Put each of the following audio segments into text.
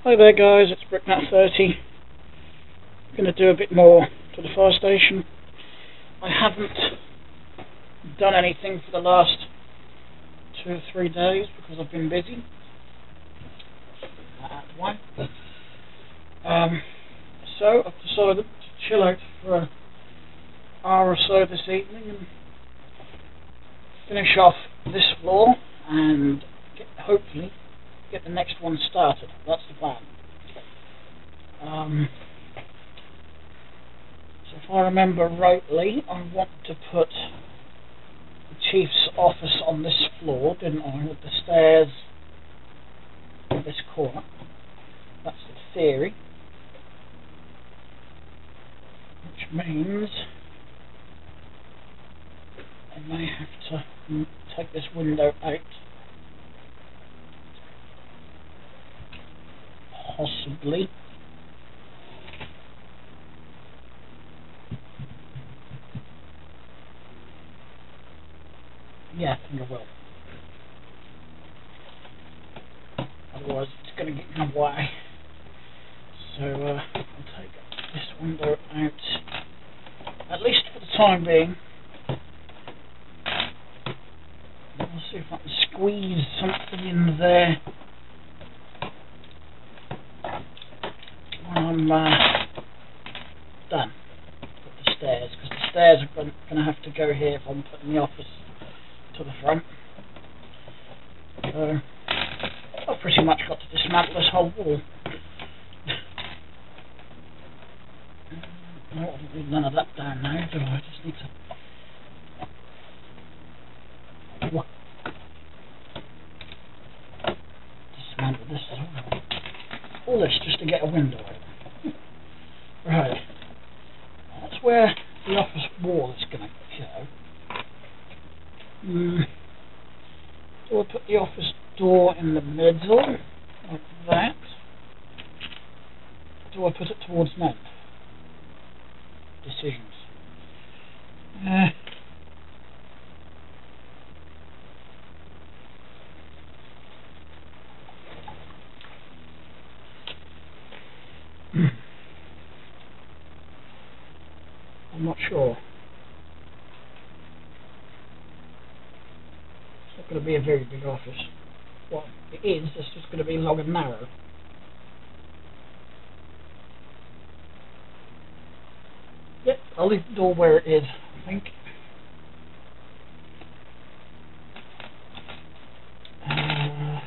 Hi there guys, it's BrickNat30. I'm going to do a bit more to the fire station. I haven't done anything for the last 2 or 3 days because I've been busy. So I've decided to chill out for an hour or so this evening and finish off this floor and hopefully get the next one started. That's the plan. So if I remember rightly, I want to put the chief's office on this floor, didn't I, with the stairs in this corner. That's the theory. Which means I may have to take this window out. Possibly. Yeah, I think I will. Otherwise it's going to get in the way. So I'll take this window out, at least for the time being. I'll see if I can squeeze something in there when I'm done with the stairs, because the stairs are going to have to go here if I'm putting the office to the front. So I've pretty much got to dismantle this whole wall. No, I don't need none of that down now, do I? I just need to dismantle this as well. All this just to get a window out. Right. That's where the office wall is going to go. Do I put the office door in the middle, like that? Or do I put it towards the end? Decisions. I'm not sure. It's not going to be a very big office. Well, it is, it's just going to be long and narrow. Yep, I'll leave the door where it is, I think. I'm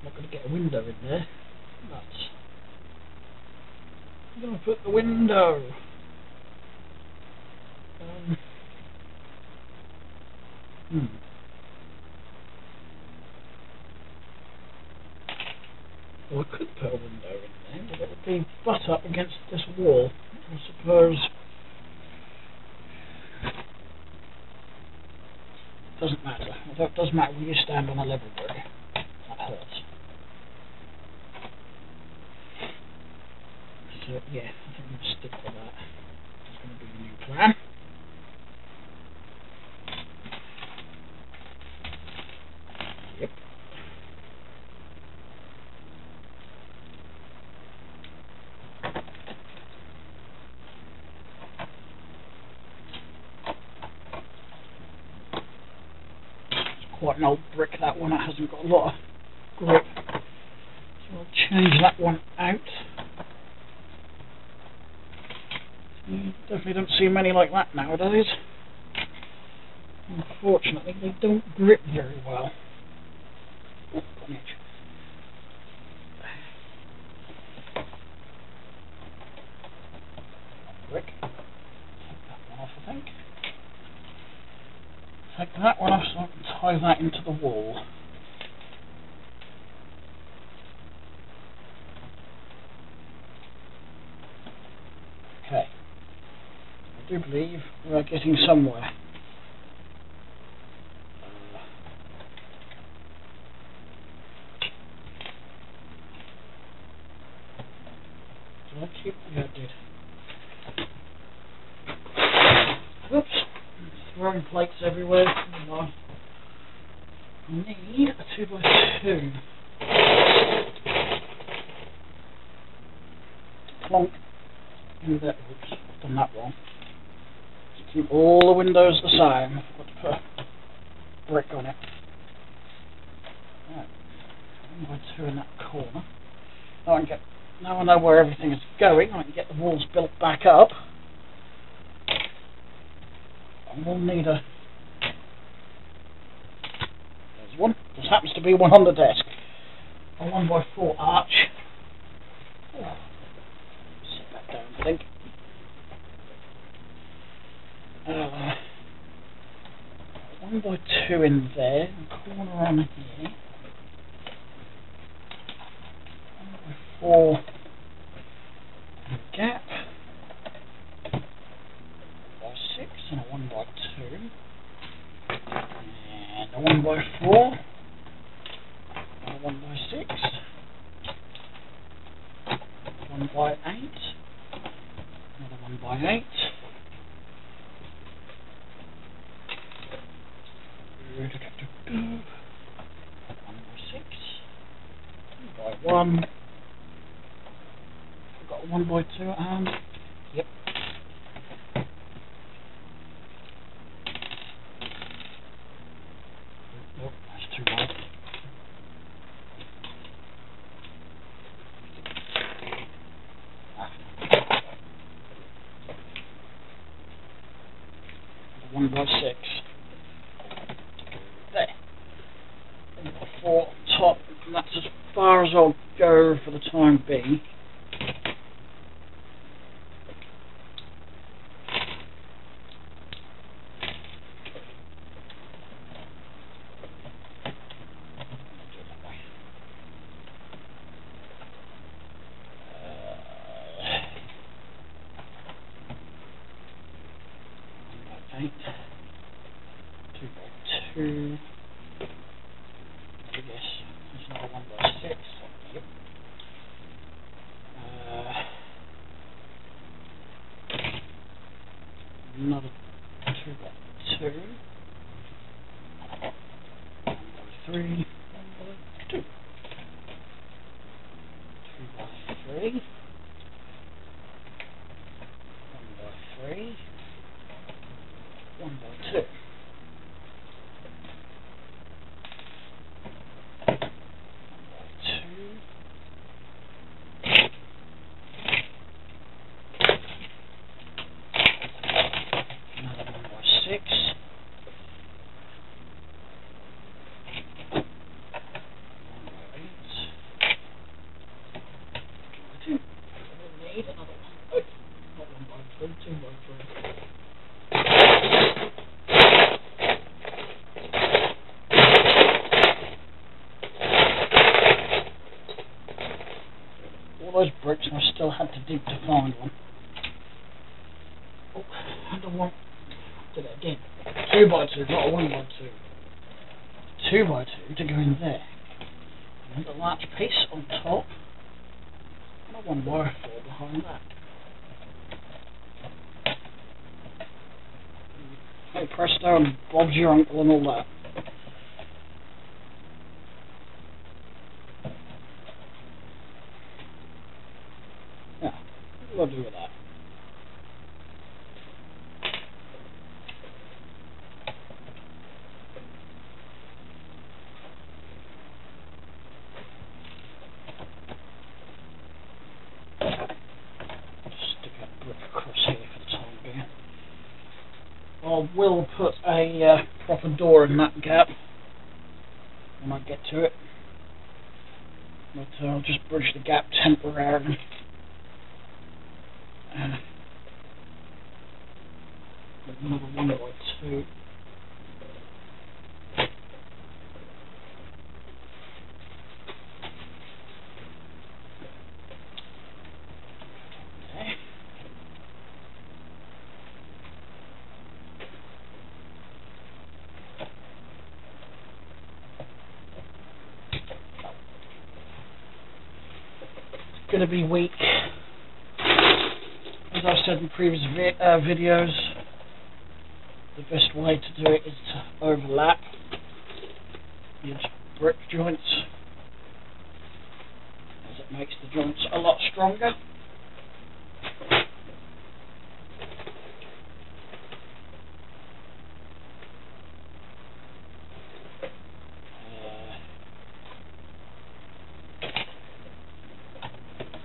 not going to get a window in there, but I'm going to put the window. Well, I could put a window in there, but it would be butt up against this wall, I suppose. Doesn't matter. Although it does matter when you stand on a level brick. That hurts. So yeah, I think I'm going to stick with that. That's going to be the new plan. Yep. Quite an old brick, that one. It hasn't got a lot of grip, so I'll change that one out. You definitely don't see many like that nowadays. Unfortunately, they don't grip very well. Oh, brick. Take that one off, I think. Take that one off so I can tie that into the wall. Okay. I do believe we are getting somewhere. Did I keep? Yeah, I did. Whoops. Throwing plates everywhere. need a 2x2. Plonk in there. Oops, I've done that wrong. To keep all the windows the same, I've got to put a brick on it. Right. 1x2 in that corner. Now I know where everything is going, I can get the walls built back up. And we'll need a... There's one. Just happens to be one on the desk. A 1x4 arch. Oh. Sit back down, I think. 1x2 in there, a corner on here. 1x4 gap. 1x6 and a 1x2. And a 1x4. And a 1x6. 1x8. Another 1x8. 1x6. 2x1. I've got a 1x2 and yep. Nope, that's too wide. A 1x6. There. 1x4 top, and that's as far as I'll go for the time being. Two. Yes, there's another 1x6. Yep. Another 2x2. 1x3. 1x2. 2x3. 1x3. 1x2. 6. Need another one. Oh, not 1x3, 2x3. All those bricks, and I still had to dig to find one. Oh, and I want. Did it again. 2x2, not a 1x2. 2x2 to go in there. And a large piece on top. And a 1x4 behind that. Hey presto, and Bob's your uncle and all that. Yeah, what do I do with that? I will put a proper door in that gap when I get to it, but I'll just bridge the gap temporarily. With another 1x2. Going to be weak. As I've said in previous videos, the best way to do it is to overlap. brick joints, as it makes the joints a lot stronger.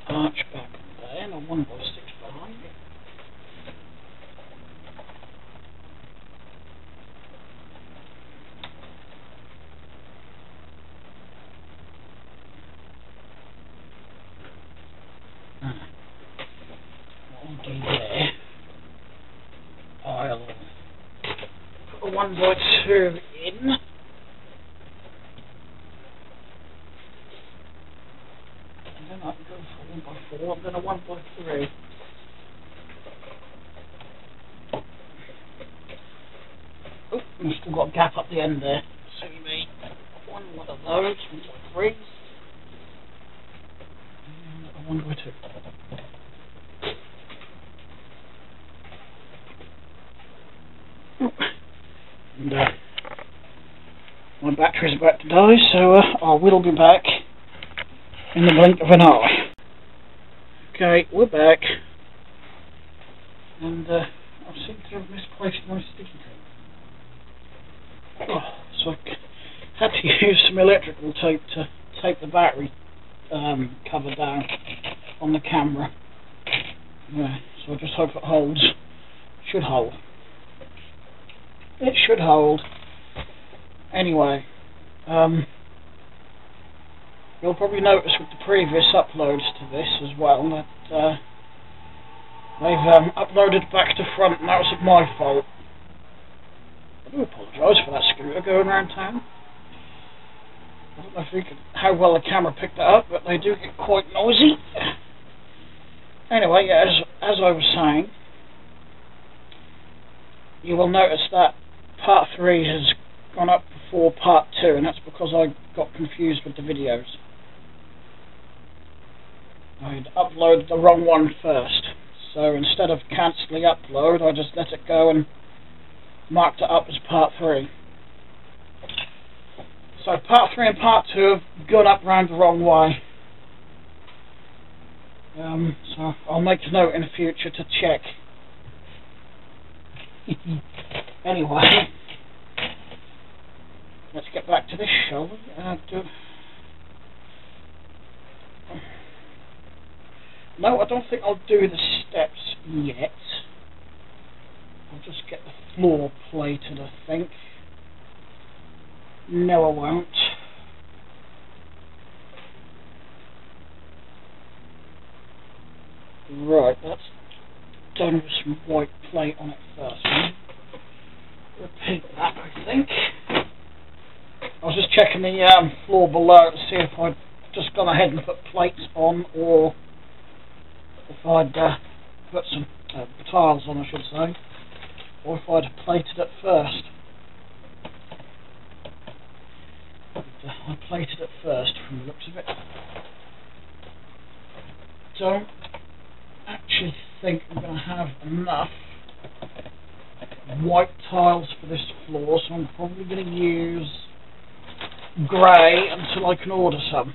Arch back there, and a 1x6 behind it. What I'll do there, I'll put a 1x2 in. And then I can go for 1x4 and then a 1x3. Oh, I've still got a gap up the end there. So you may one of those, 1x3. And a 1x2. And my battery's about to die, so I will be back in the blink of an eye. Okay, we're back, and I seem to have misplaced my sticky tape. Oh, so I had to use some electrical tape to tape the battery cover down on the camera. Yeah, so I just hope it holds. Should hold. It should hold. Anyway, you'll probably notice with the previous uploads to this as well that they've uploaded back to front, and that was my fault. I do apologise for that scooter going around town. I don't know how well the camera picked that up, but they do get quite noisy. Anyway, yeah, as I was saying, you will notice that part 3 has gone up before part 2, and that's because I got confused with the videos. I'd uploaded the wrong one first, so instead of cancelling upload, I just let it go and marked it up as part 3. So part 3 and part 2 have gone up round the wrong way. So I'll make a note in the future to check. Anyway, let's get back to this, shall we? No, I don't think I'll do the steps yet. I'll just get the floor plated, I think. No, I won't. Right, that's done with some white plate on it first. Repeat that, I think. I was just checking the floor below to see if I'd just gone ahead and put plates on, or if I'd put some tiles on, I should say, or if I'd plated it first. I plated it first from the looks of it. Don't actually think I'm going to have enough white tiles for this floor, so I'm probably going to use grey until I can order some.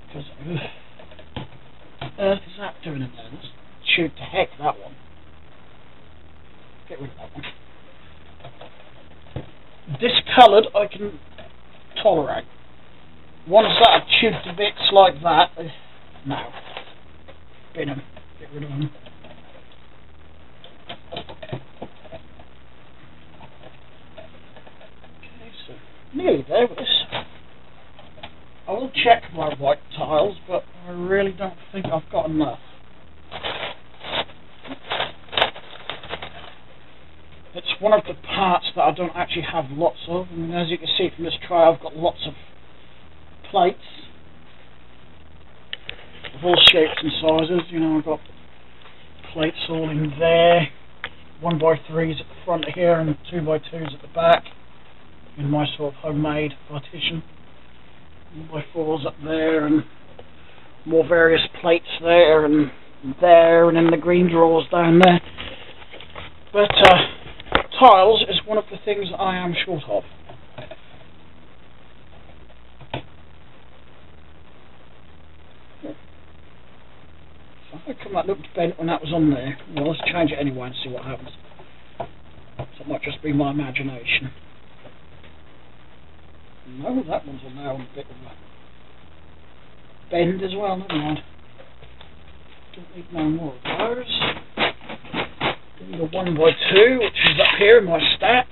Because what earth is that doing in there? Let's shoot to heck that one. Get rid of that one. Discoloured I can tolerate. Ones that are chewed to bits like that, no. Bin them. Get rid of them. Okay, so nearly there with this. I will check my white tiles, but I really don't think I've got enough. It's one of the parts that I don't actually have lots of. I mean, as you can see from this tray, I've got lots of plates of all shapes and sizes. You know, I've got plates all in there, 1x3s at the front here and 2x2s at the back in my sort of homemade partition. 1x4s up there, and more various plates there and in the green drawers down there. But tiles is one of the things I am short of. that looked bent when that was on there. Well, let's change it anyway and see what happens. So it might just be my imagination. No, that one's on there on a bit of a bend as well, never mind. Don't need no more of those. Don't need a 1x2, which is up here in my stack.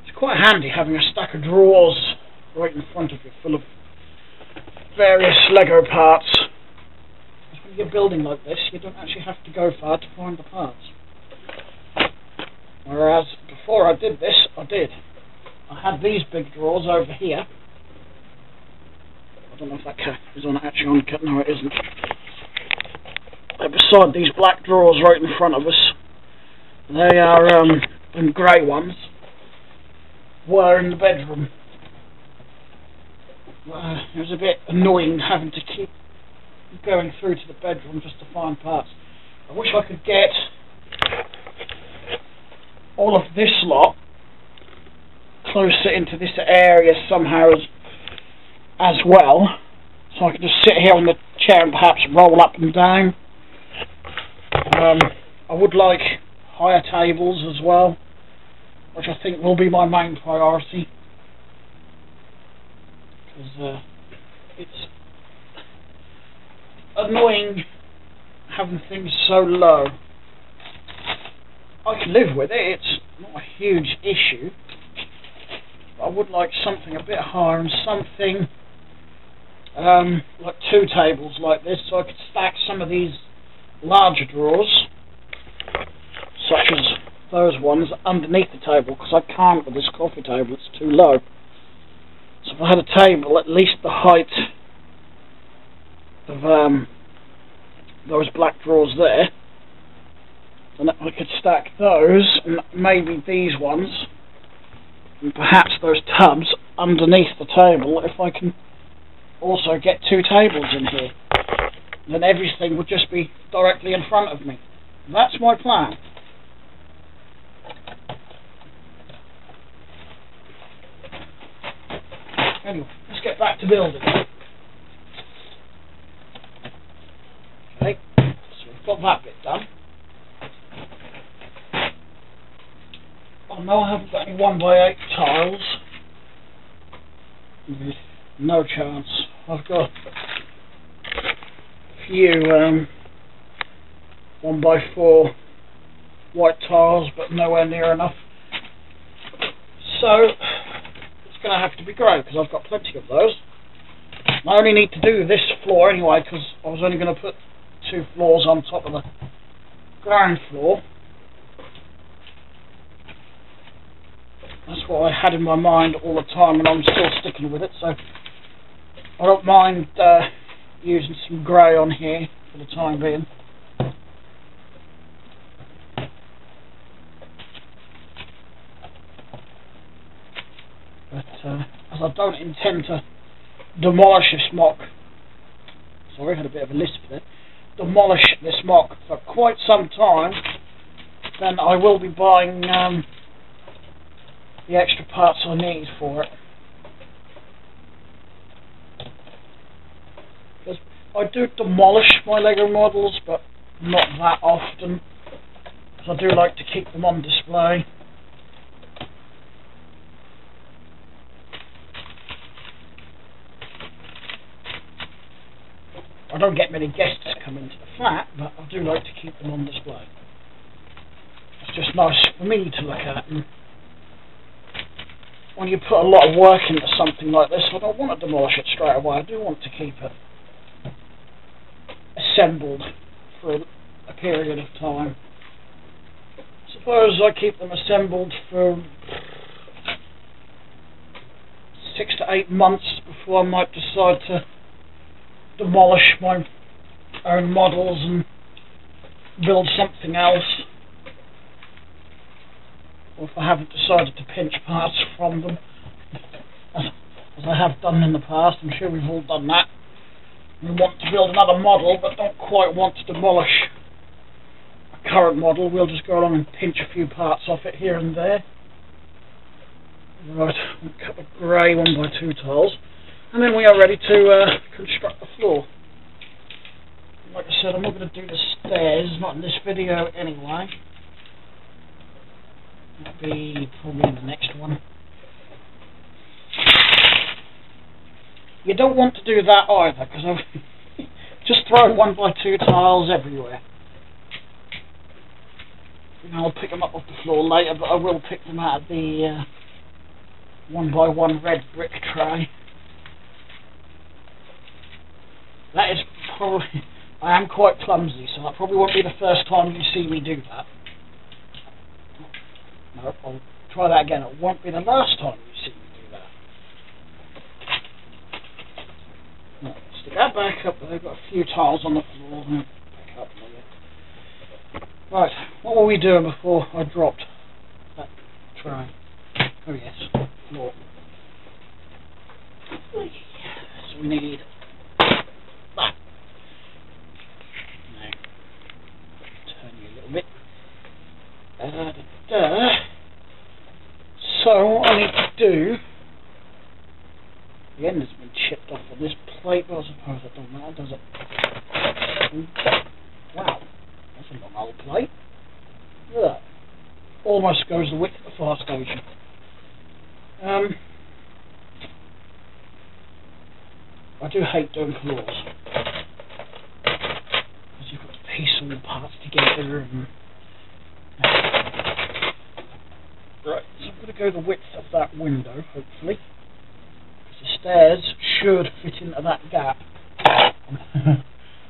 It's quite handy having a stack of drawers right in front of you full of various Lego parts. When you're building like this, you don't actually have to go far to find the parts. Whereas before I did this, I had these big drawers over here. I don't know if that is actually on cut. No, it isn't. They're beside these black drawers right in front of us. They are, and grey ones, were in the bedroom. It was a bit annoying having to keep going through to the bedroom just to find parts. I wish I could get all of this lot closer into this area somehow as well, so I could just sit here on the chair and perhaps roll up and down. I would like higher tables as well, which I think will be my main priority, because it's annoying having things so low. I can live with it, it's not a huge issue, but I would like something a bit higher and something like 2 tables like this, so I could stack some of these larger drawers, such as those ones, underneath the table, because I can't with this coffee table, it's too low. So if I had a table at least the height of those black drawers there, then I could stack those, and maybe these ones, and perhaps those tubs underneath the table, if I can also get 2 tables in here. Then everything would just be directly in front of me. That's my plan. Anyway, let's get back to building. Okay, so we've got that bit done. Oh no, I haven't got any 1x8 tiles. No chance. I've got a few 1x4 white tiles, but nowhere near enough. So it's going to have to be grey, because I've got plenty of those. I only need to do this floor anyway, because I was only going to put 2 floors on top of the ground floor. That's what I had in my mind all the time, and I'm still sticking with it, so I don't mind using some grey on here for the time being. But as I don't intend to demolish this MOC, sorry, I had a bit of a lisp there, demolish this MOC for quite some time, then I will be buying the extra parts I need for it. Because I do demolish my Lego models, but not that often, because I do like to keep them on display. I don't get many guests come into the flat, but I do like to keep them on display. It's just nice for me to look at, and when you put a lot of work into something like this, I don't want to demolish it straight away. I do want to keep it assembled for a period of time. Suppose I keep them assembled for 6 to 8 months before I might decide to demolish my own models and build something else. Or if I haven't decided to pinch parts from them, as I have done in the past. I'm sure we've all done that. We want to build another model, but don't quite want to demolish a current model. We'll just go along and pinch a few parts off it here and there. Right, a couple of grey 1x2 tiles, and then we are ready to construct the floor. like I said, I'm not going to do the stairs, not in this video anyway. That'll be probably in the next one. You don't want to do that either, because I've just thrown 1x2 tiles everywhere. You know, I'll pick them up off the floor later, but I will pick them out of the 1x1 red brick tray. That is probably... I am quite clumsy, so that probably won't be the first time you see me do that. No, I'll try that again. It won't be the last time you see me do that. No, stick that back up there. I've got a few tiles on the floor. Back up there. Right, what were we doing before I dropped that tray? Oh yes, floor. So we need that. Now, turn you a little bit. So what I need to do, the end has been chipped off on this plate, but I suppose that doesn't matter, does it? Wow, that's a long old plate. Look at that. Almost goes the width of the fire station. I do hate doing floors, because you've got to piece all the parts together and... Right, so I'm going to go the width of that window, hopefully. Because the stairs should fit into that gap.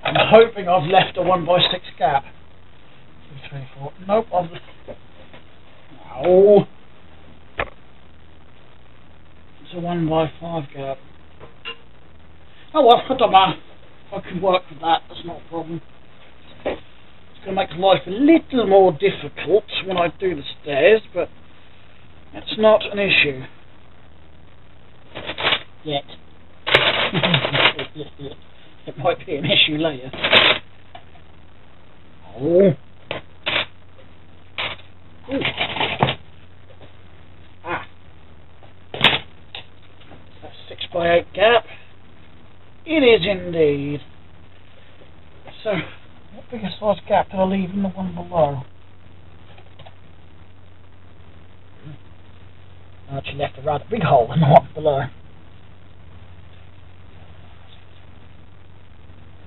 I'm hoping I've left a 1x6 gap. 2, 3, 4. Nope, I've... No. It's a 1x5 gap. Oh well, I don't matter. I can work with that, that's not a problem. It's going to make life a little more difficult when I do the stairs, but it's not an issue. Yet. It might be an issue later. Oh. Ooh. Ah. That's 6x8 gap. It is indeed. So, what bigger size gap did I leave in the one below? I actually left a rather big hole in the one below.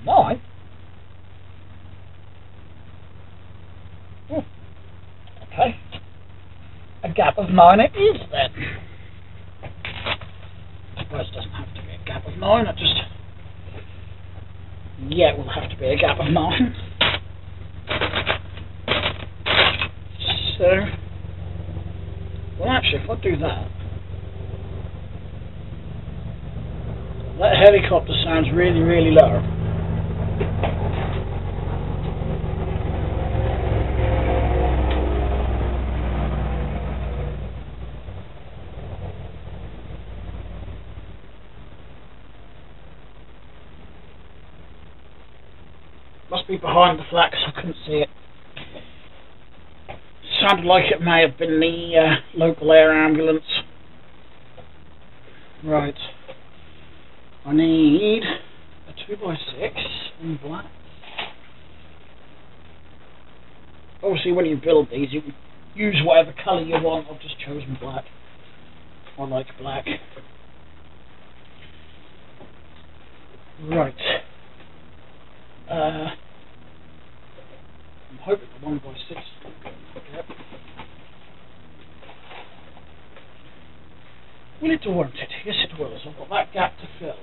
9? Okay. A gap of 9 it is then. I suppose it doesn't have to be a gap of 9, it just... Yeah, it will have to be a gap of 9. So... Well, actually, if I do that... That helicopter sounds really, really low. Must be behind the flat because I couldn't see it. Sounded like it may have been the local air ambulance. Right. I need a 2x6 in black. Obviously when you build these you can use whatever colour you want. I've just chosen black. I like black. Right. I'm hoping the 1x6 is going to go. Yep. Will it or won't it? Yes it will, so I've got that gap to fill.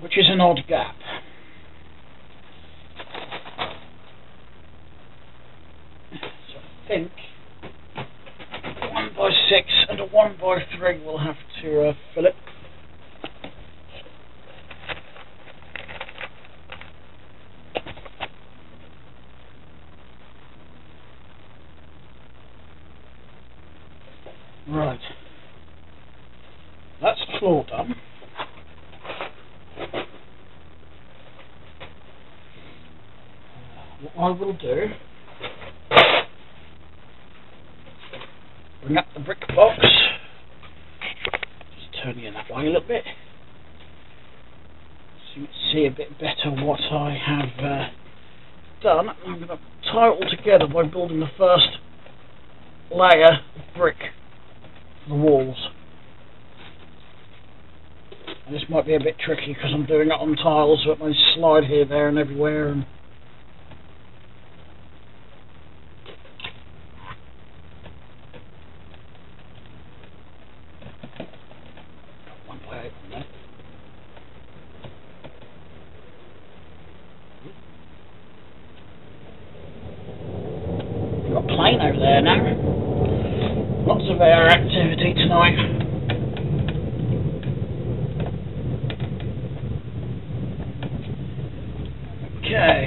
Which is an odd gap. So I think 1x6 and a 1x3 will have to fill it. Right. That's the floor done. What I will do bring up the brick box. Just turn you that way a little bit, so you can see a bit better what I have done. I'm going to tie it all together by building the first layer of brick for the walls. And this might be a bit tricky because I'm doing it on tiles, so it may slide here, there and everywhere. And one by open there. We've got a plane over there now. Lots of air activity tonight. Okay,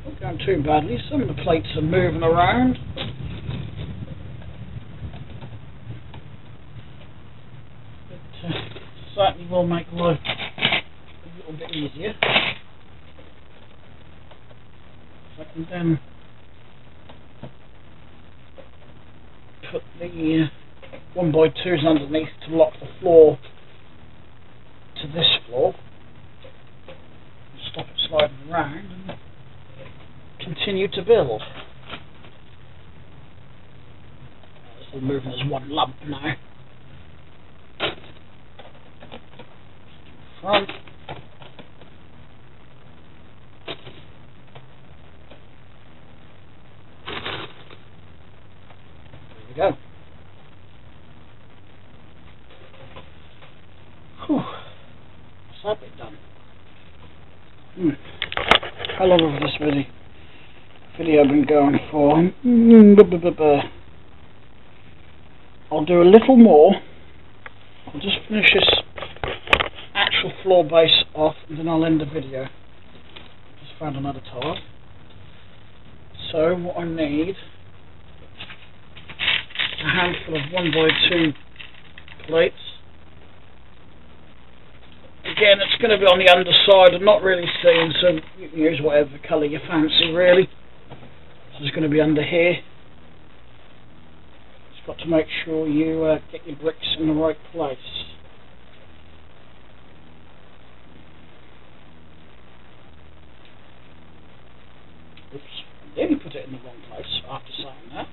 not going too badly. Some of the plates are moving around. But certainly will make life a little bit easier. I can then put the 1x2s underneath to lock the floor to this floor. Stop it sliding around and continue to build. It's all moving as one lump now. Front. There we go. Whew. What's that bit done? How long has this video been going for? I'll do a little more. I'll just finish this actual floor base off and then I'll end the video. Just found another tile. So what I need is a handful of 1x2 plates. Again, it's going to be on the underside. I'm not really seeing, so you can use whatever colour you fancy, really. So it's going to be under here. Just got to make sure you get your bricks in the right place. Oops, I nearly put it in the wrong place after saying that.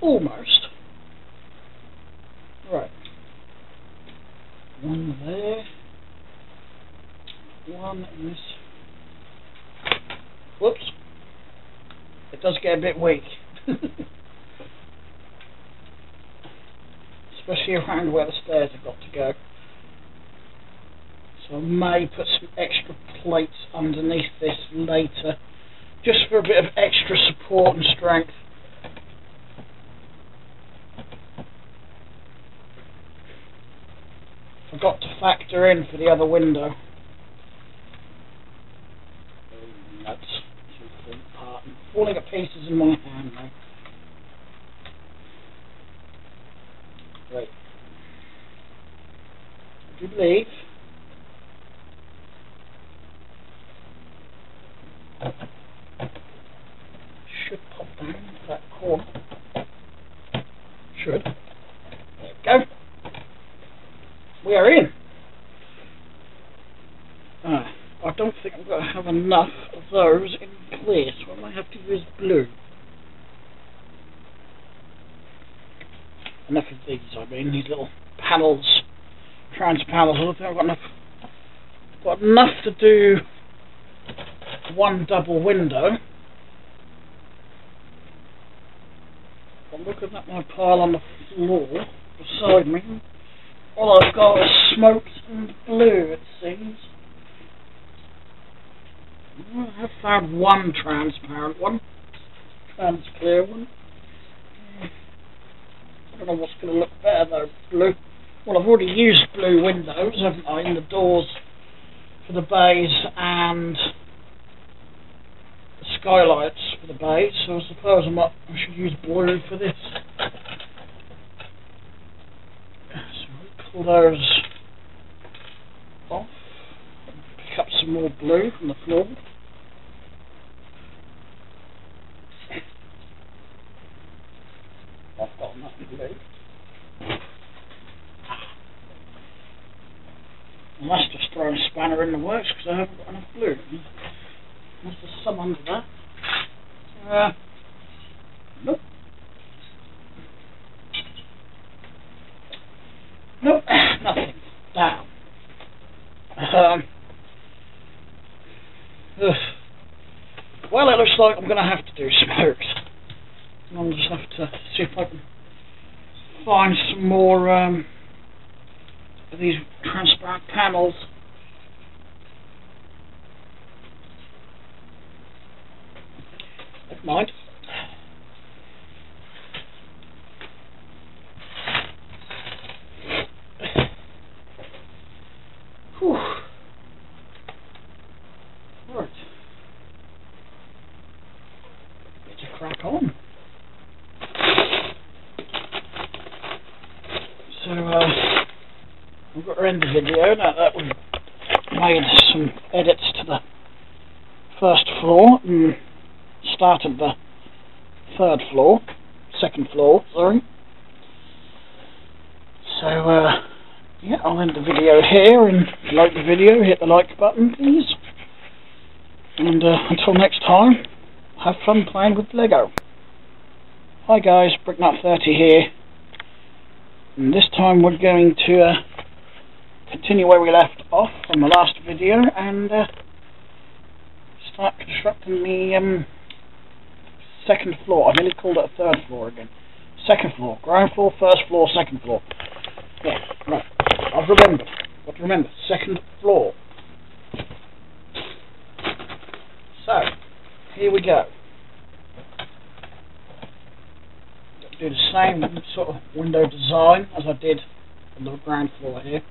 Almost. Right. One there. One in this. Whoops. It does get a bit weak. Especially around where the stairs have got to go. So I may put some extra plates underneath this later, just for a bit of extra support and strength. Forgot to factor in for the other window. Nuts. Falling to pieces in my hand now. Right. I do believe should pop down into that corner. Should. There we go. We are in. I don't think I'm going to have enough of those in place, so I might have to use blue. Enough of these, I mean, these little panels, trans panels. I don't think I've got enough. I've got enough to do one double window. I'm looking at my pile on the floor beside me. All I've got is smoked and blue, it seems. I have found one transparent one, clear one. I don't know what's going to look better though, blue. Well, I've already used blue windows, haven't I, in the doors for the bays and the skylights for the bays, so I suppose I should use blue for this. So we'll pull those off and pick up some more blue from the floor. And that's just throwing a spanner in the works because I haven't got enough glue. There's some under that. Nope. Nope, nothing. Down. Well, it looks like I'm going to have to do smokes. I'll just have to see if I can find some more of these transparent panels. Never mind. Whew. Right. Get to crack on. So, I've got to end the video. Now that we've made some edits to the first floor and started the second floor, sorry. So, yeah, I'll end the video here, and if you like the video, hit the like button, please. And until next time, have fun playing with Lego. Hi guys, BrickNut30 here. And this time we're going to continue where we left off from the last video and start constructing the second floor. I nearly called it a third floor again. Second floor. Ground floor, first floor, second floor. Yeah, right. I've remembered. Got to remember. Second floor. So, here we go. Do the same sort of window design as I did on the ground floor here.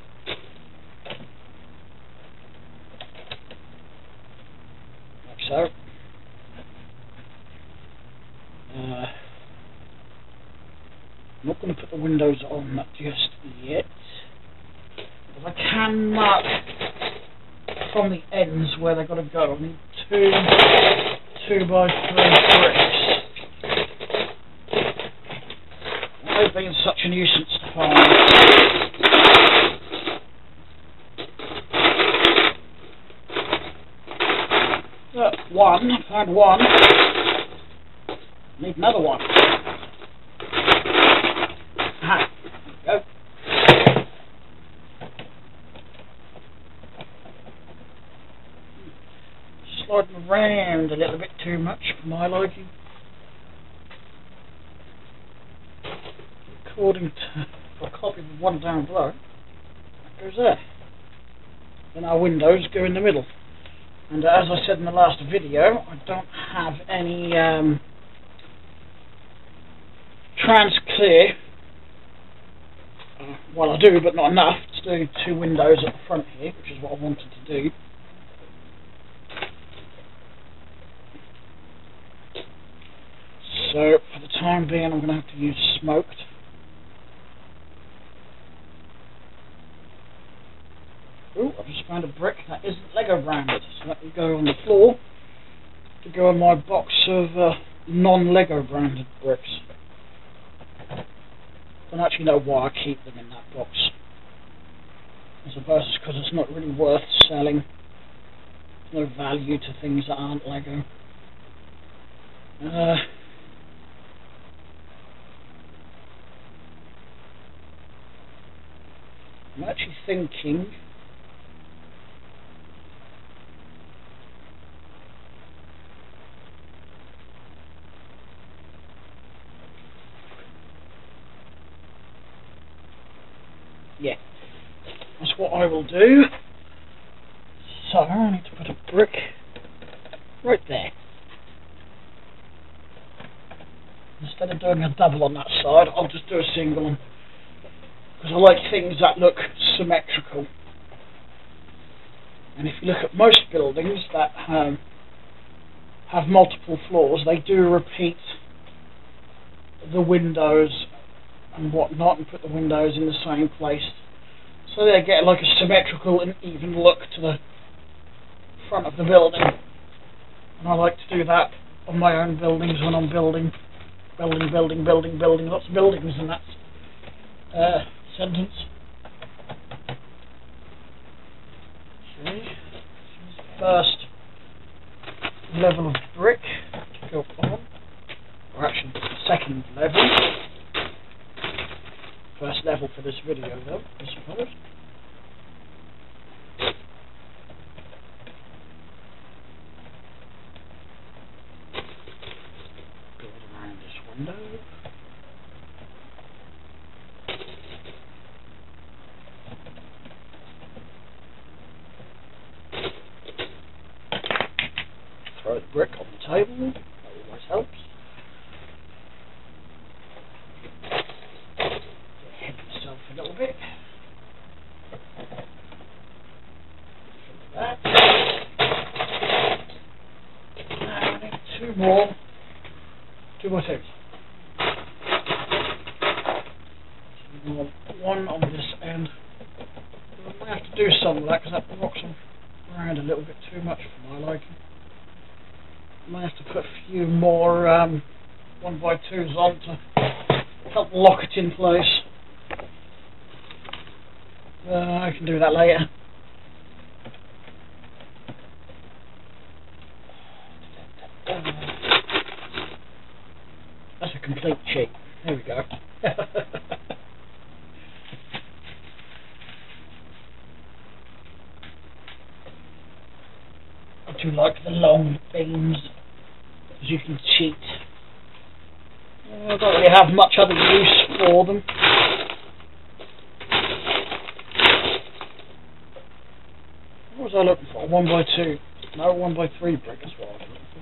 Like so. I'm not going to put the windows on just yet, but I can mark from the ends where they've got to go. I need 2 by 3 bricks. They've been such a nuisance to find. One, found one. Need another one. Aha, there we go. Sliding around a little bit too much for my liking. According to a copy of the one down below, that goes there. Then our windows go in the middle. And as I said in the last video, I don't have any trans clear. Well, I do, but not enough to do 2 windows at the front here, which is what I wanted to do. So, for the time being, I'm going to have to use smoked. Oh, I've just found a brick that isn't Lego branded, so that will go on the floor to go in my box of non-Lego branded bricks. I don't actually know why I keep them in that box. I suppose it's because it's not really worth selling. There's no value to things that aren't Lego. I'm actually thinking yeah, that's what I will do. So I need to put a brick right there. Instead of doing a double on that side, I'll just do a single one. Because I like things that look symmetrical. And if you look at most buildings that have multiple floors, they do repeat the windows and whatnot and put the windows in the same place. So they get like a symmetrical and even look to the front of the building. And I like to do that on my own buildings when I'm building lots of buildings in that sentence. first level of brick to go on, or actually the second level. First level for this video though, I suppose. Build around this window. Throw the brick on the table, that always helps. Hit myself a little bit. That. Now I need two more. 2 more twos. One on this end. I might have to do some of that because that rocks around a little bit too much for my liking. I might have to put a few more 1x2s on to help lock it in place. I can do that later. That's a complete cheat. There we go. I do like the long beams, because you can cheat. I don't really have much other use for them. What was I looking for? 1x2? No, 1x3 brick is what I was looking for.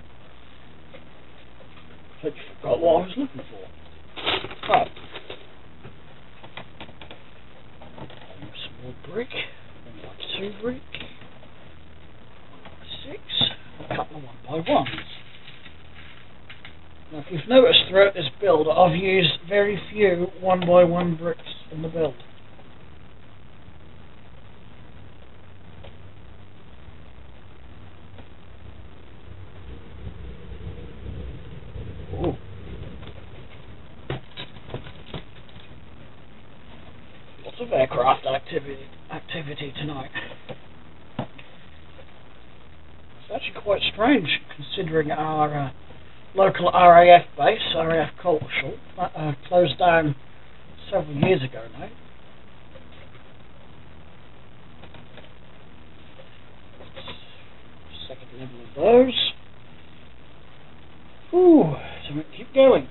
I completely forgot what I was looking for. Right. Some more brick. 1x2 brick. 1x6. A couple of 1x1s. Now, if you've noticed throughout this build, I've used very few 1x1 bricks in the build. Ooh. Lots of aircraft activity tonight. It's actually quite strange considering our local RAF base, RAF Colshall, closed down several years ago now. Second level of those. Ooh, so we keep going.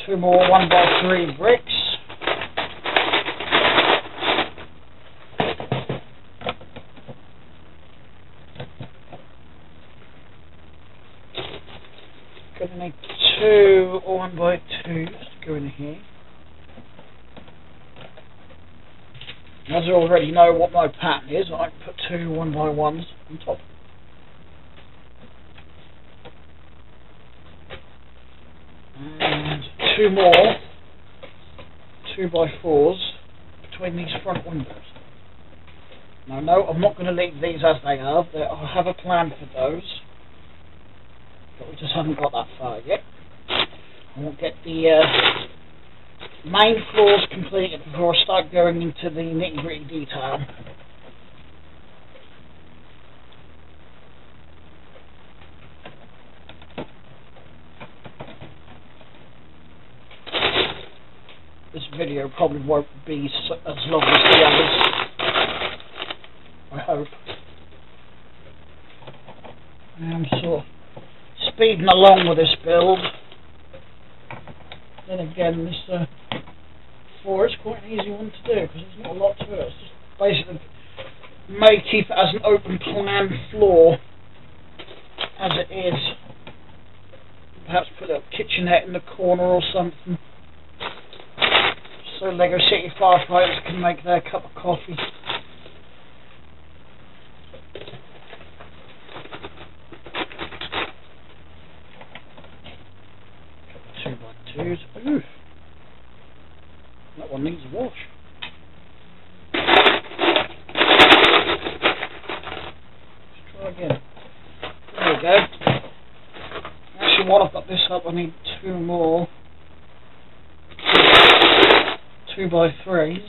2 more 1x3 bricks. Gonna need 2 1x2s to go in here. As I already know what my pattern is, I can put 2 1x1s on top. And 2 more 2x4s between these front windows. Now, no, I'm not going to leave these as they are. I have a plan for those, but we just haven't got that far yet. I won't get the main floors completed before I start going into the nitty-gritty detail. This video probably won't be as long as the others, I hope. I'm sort of speeding along with this build. Then again, this 4 is quite an easy one to do because there's not a lot to it. It's just basically may keep it as an open plan floor as it is. Perhaps put a kitchenette in the corner or something, so Lego City firefighters can make their cup of coffee. Couple 2x2s. Ooh, that one needs a wash. Let's try again. There we go. Actually, while I've got this up, I need 2 more 2x3s.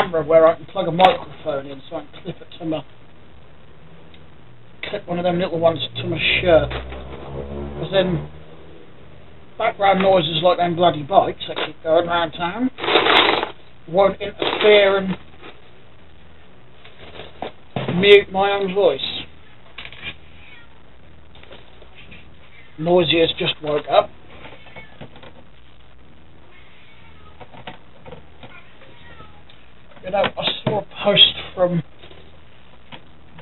camera where I can plug a microphone in so I can clip it to my, clip one of them little ones to my shirt. Because then background noises like them bloody bikes that keep going around town won't interfere and mute my own voice. Noisy has just woke up. You know, I saw a post from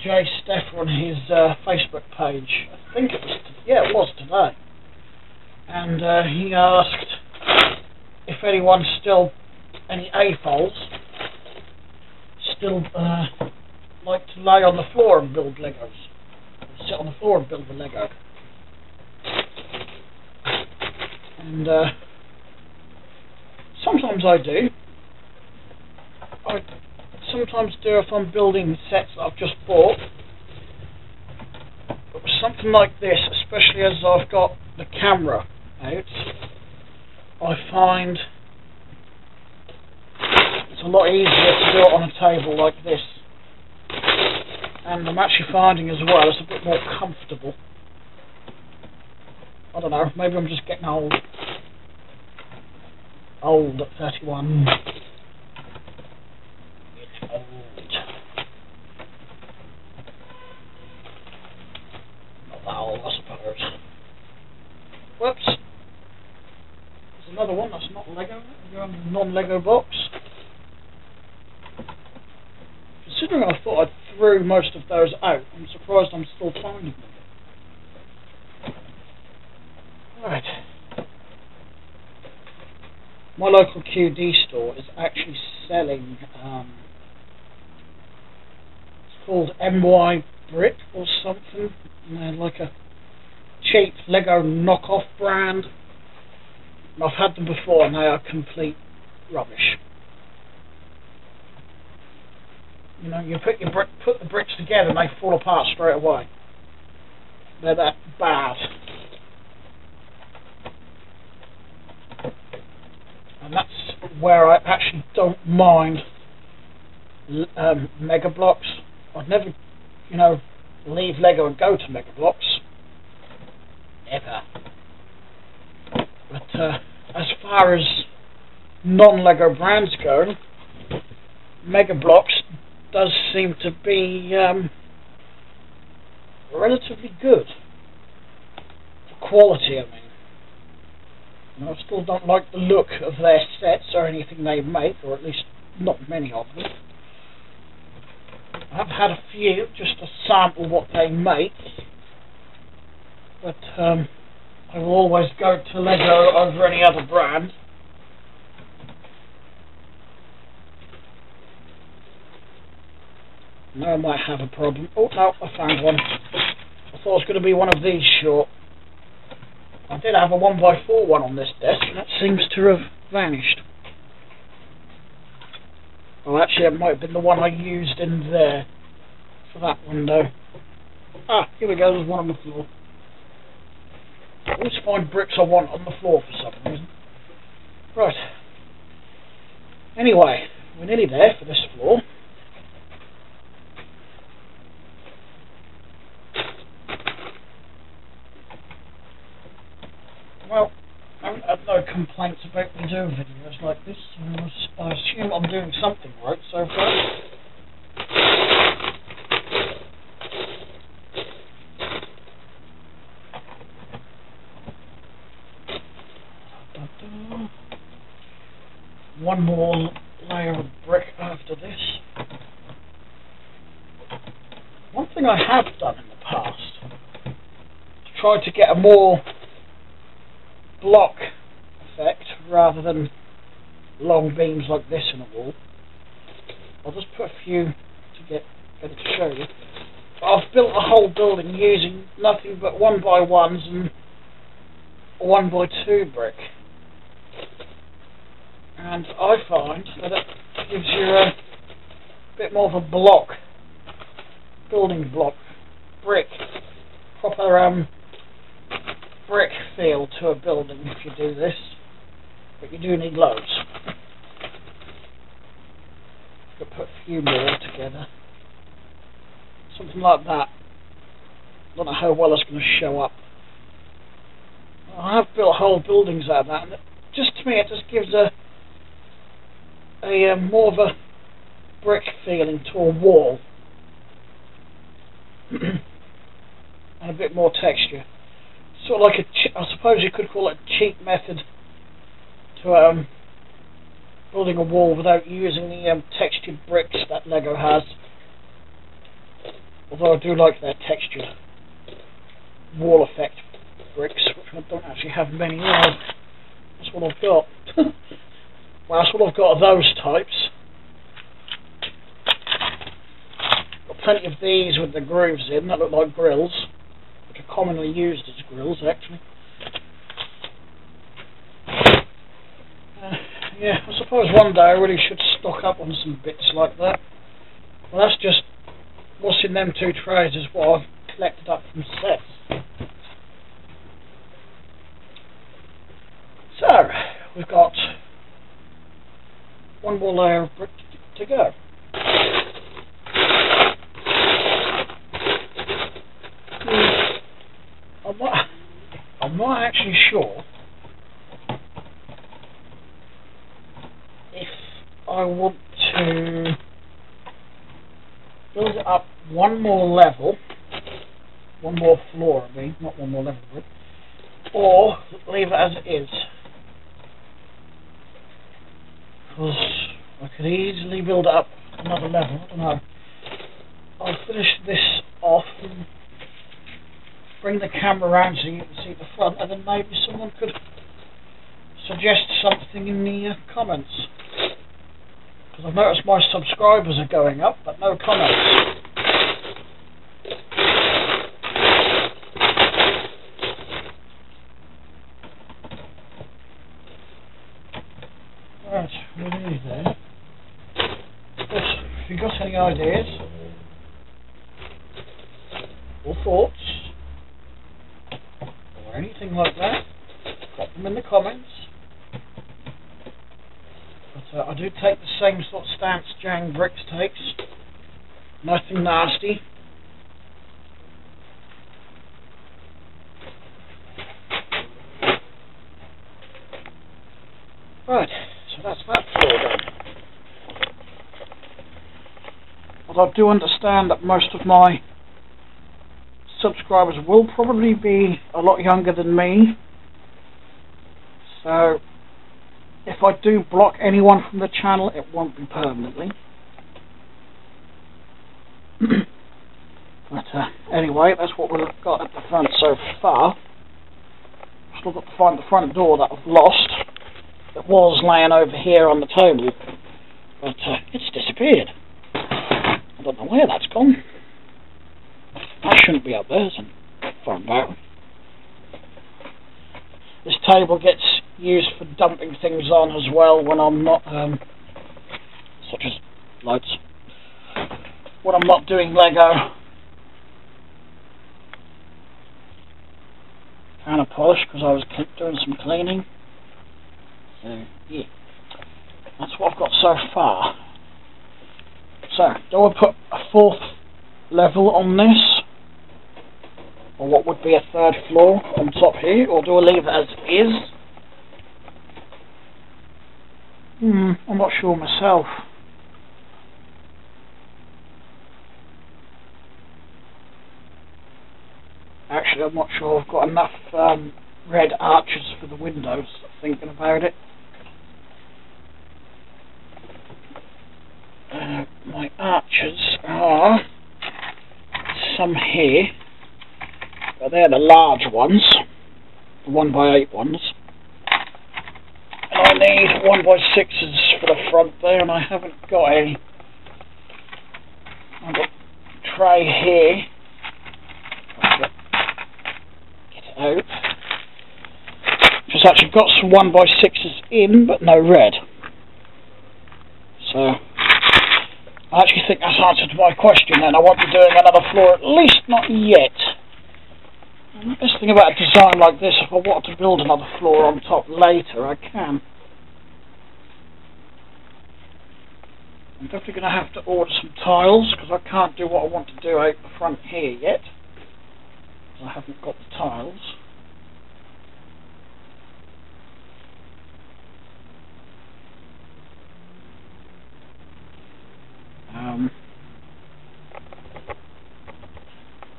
Jay Steff on his Facebook page. I think it was, it was today. And he asked if anyone's still, any AFOLs, still like to lay on the floor and build Legos. Sit on the floor and build a Lego. And sometimes I do. I sometimes do if I'm building sets that I've just bought. But with something like this, especially as I've got the camera out, I find it's a lot easier to do it on a table like this. And I'm actually finding as well it's a bit more comfortable. I don't know, maybe I'm just getting old. Old at 31. It's old. Not that old, I suppose. Whoops. There's another one that's not Lego. We're on a non-Lego box. Considering I thought I threw most of those out, I'm surprised I'm still finding them. Right. My local QD store is actually selling, it's called MY Brick or something, like a cheap Lego knockoff brand. And I've had them before and they are complete rubbish. You know, you put the bricks together and they fall apart straight away. They're that bad. And that's where I actually don't mind Mega Bloks. I'd never, you know, leave Lego and go to Mega Bloks. Never. But as far as non-Lego brands go, Mega Bloks does seem to be relatively good. For quality, I mean. I still don't like the look of their sets or anything they make, or at least not many of them. I've had a few just to sample what they make, but I will always go to Lego over any other brand. Now I might have a problem. Oh no, I found one. I thought it was going to be one of these short. I did have a 1x4 one on this desk, and that seems to have vanished. Well, actually, it might have been the one I used in there for that window. Ah, here we go, there's one on the floor. I always find bricks I want on the floor for some reason. Right. Anyway, we're nearly there for this floor. Well, I haven't had no complaints about me doing videos like this, so I assume I'm doing something right so far. One more layer of brick after this. One thing I have done in the past, to try to get a more block effect rather than long beams like this in a wall. I'll just put a few to get it to show you. I've built a whole building using nothing but 1x1s and 1x2 brick, and I find that it gives you a bit more of a block, building block, brick, proper brick feel to a building if you do this, but you do need loads. could put a few more together. Something like that. I don't know how well it's going to show up. I have built whole buildings out of that, and just to me it just gives a more of a brick feeling to a wall. And a bit more texture. Sort of like I suppose you could call it a cheap method to building a wall without using the textured bricks that Lego has. Although I do like their textured wall effect bricks, which I don't actually have many of. That's what I've got. Well, that's what I've got of those types. Got plenty of these with the grooves in that look like grills, which are commonly used as grills actually. Yeah, I suppose one day I really should stock up on some bits like that. Well, that's just what's in them two trays is what I've collected up from sets. So, we've got one more layer of brick to go. I'm not actually sure if I want to build it up one more level, one more floor, I mean, not one more level, or leave it as it is. Because I could easily build it up another level. I don't know. I'll finish this off and bring the camera around so you can see the front, and then maybe someone could suggest something in the comments. Because I've noticed my subscribers are going up, but no comments. Right, we're nearly there. If you've got any ideas or thoughts or anything like that, drop them in the comments. But I do take the same sort of stance Jang Bricks takes. Nothing nasty. Right, so that's that floor done. But I do understand that most of my subscribers will probably be a lot younger than me. So if I do block anyone from the channel, it won't be permanently. But anyway, that's what we've got at the front so far. Still got to find the front door that I've lost. It was laying over here on the table, but it's disappeared. I don't know where that's gone. That shouldn't be up there, is it? Front back. This table gets used for dumping things on as well when I'm not, such as lights, when I'm not doing Lego. Kind of polished because I was doing some cleaning. So, yeah, that's what I've got so far. So, do I put a fourth level on this? Or what would be a third floor on top here? Or do I leave it as is? I'm not sure myself. Actually, I'm not sure I've got enough red arches for the windows, thinking about it. My arches are some here, but they're the large ones, the 1x8 ones, and I need 1x6s for the front there, and I haven't got any. I've got a tray here, get it out, just actually got some 1x6s in, but no red, so I actually think that's answered my question then. I won't be doing another floor, at least not yet. And the best thing about a design like this, if I want to build another floor on top later, I can. I'm definitely going to have to order some tiles because I can't do what I want to do out the front here yet. I haven't got the tiles.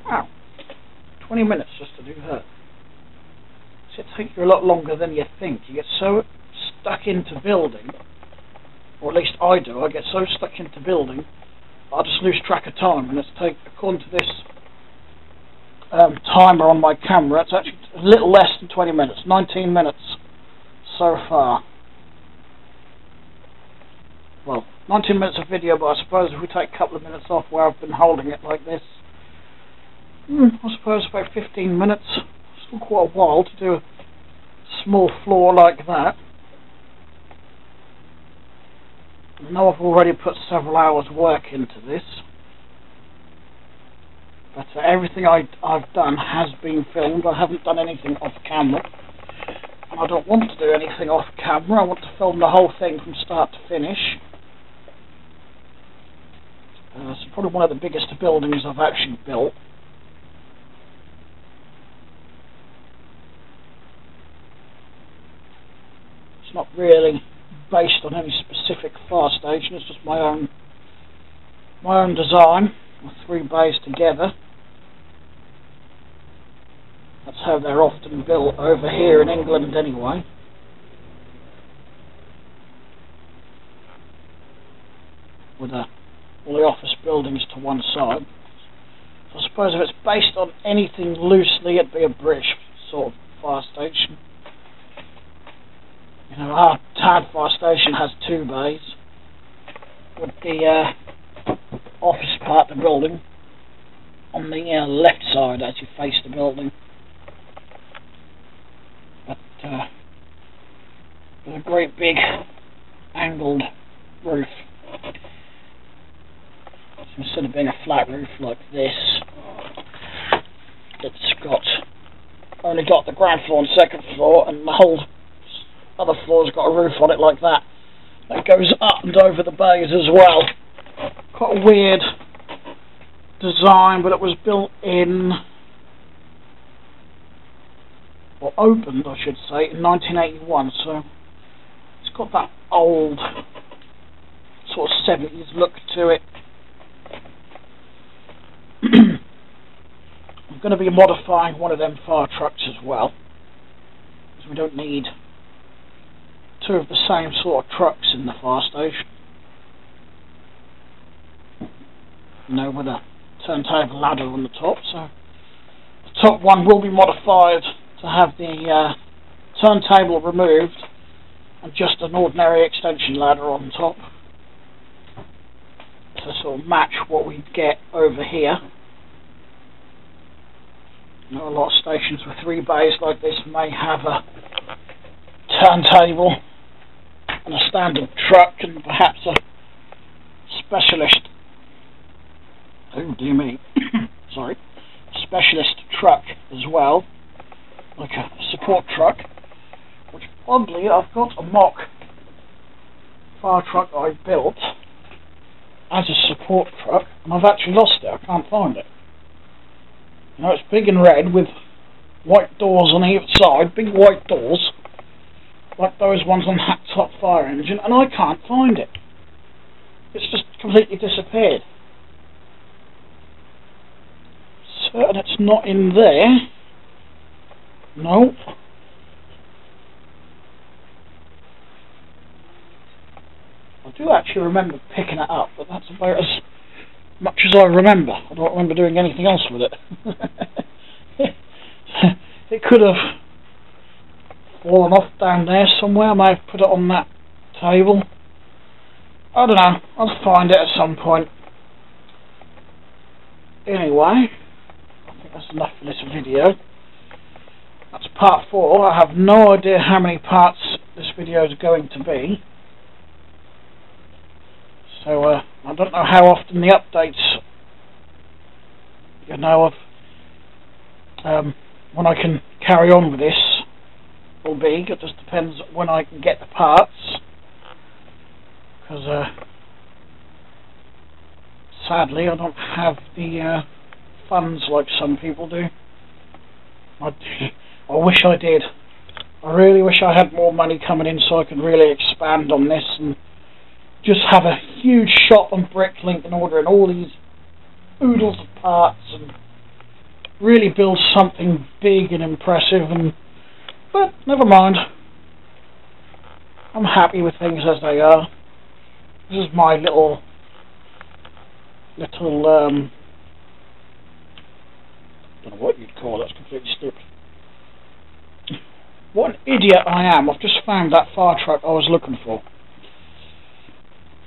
Wow, 20 minutes just to do that. So it takes you a lot longer than you think. You get so stuck into building, or at least I do. I get so stuck into building, I just lose track of time. And it's according to this timer on my camera, it's actually a little less than 20 minutes. 19 minutes so far. Well, 19 minutes of video, but I suppose if we take a couple of minutes off where I've been holding it like this, I suppose about 15 minutes. Still quite a while to do a small floor like that. I know I've already put several hours work into this, but everything I've done has been filmed. I haven't done anything off camera, and I don't want to do anything off camera. I want to film the whole thing from start to finish. It's probably one of the biggest buildings I've actually built. It's not really based on any specific fire station, it's just my own design, with 3 bays together. That's how they're often built over here in England anyway. With all the office buildings to one side. So I suppose if it's based on anything loosely, it'd be a British sort of fire station. You know, our Tad fire station has 2 bays, with the office part of the building on the left side as you face the building. But with a great big angled roof. So instead of being a flat roof like this, it's only got the ground floor and second floor, and the whole other floor's got a roof on it like that. That goes up and over the bays as well. Quite a weird design, but it was built in, or opened I should say, in 1981, so it's got that old sort of 70s look to it. I'm going to be modifying one of them fire trucks as well, because we don't need 2 of the same sort of trucks in the fire station. You know, with a turntable ladder on the top, so the top one will be modified to have the turntable removed and just an ordinary extension ladder on top to sort of match what we get over here. You know, a lot of stations with 3 bays like this may have a turntable and a standard truck and perhaps a specialist, oh dear me, sorry, specialist truck as well, like a support truck, which oddly I've got a MOC fire truck that I built as a support truck, and I've actually lost it. I can't find it. You know, it's big and red with white doors on either side, big white doors, like those ones on that top fire engine, and I can't find it. It's just completely disappeared. Certain it's not in there. No. I do actually remember picking it up, but that's about as much as I remember. I don't remember doing anything else with it. It could have fallen off down there somewhere. I may have put it on that table. I don't know. I'll find it at some point. Anyway, I think that's enough for this video. That's part 4. I have no idea how many parts this video is going to be. So I don't know how often the updates, you know, of when I can carry on with this will be. It just depends when I can get the parts, because sadly I don't have the funds like some people do. I wish I did. I really wish I had more money coming in so I could really expand on this and just have a huge shop on Bricklink and ordering all these oodles of parts and really build something big and impressive. But never mind. I'm happy with things as they are. This is my little I don't know what you'd call it. That's completely stupid. What an idiot I am. I've just found that fire truck I was looking for.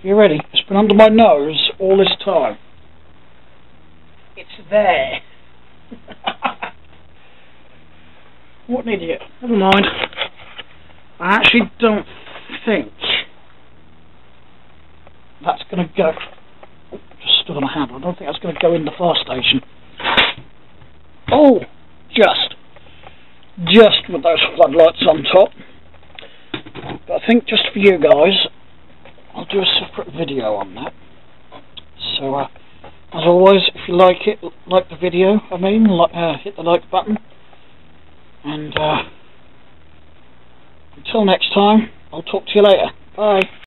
You ready? It's been under my nose all this time. It's there. What an idiot. Never mind. I actually don't think that's going to go... Oh, just stood on a handle. I don't think that's going to go in the fire station. Oh, just with those floodlights on top. But I think just for you guys, I'll do a separate video on that. So, as always, if you like it, like the video, hit the like button. And until next time, I'll talk to you later. Bye.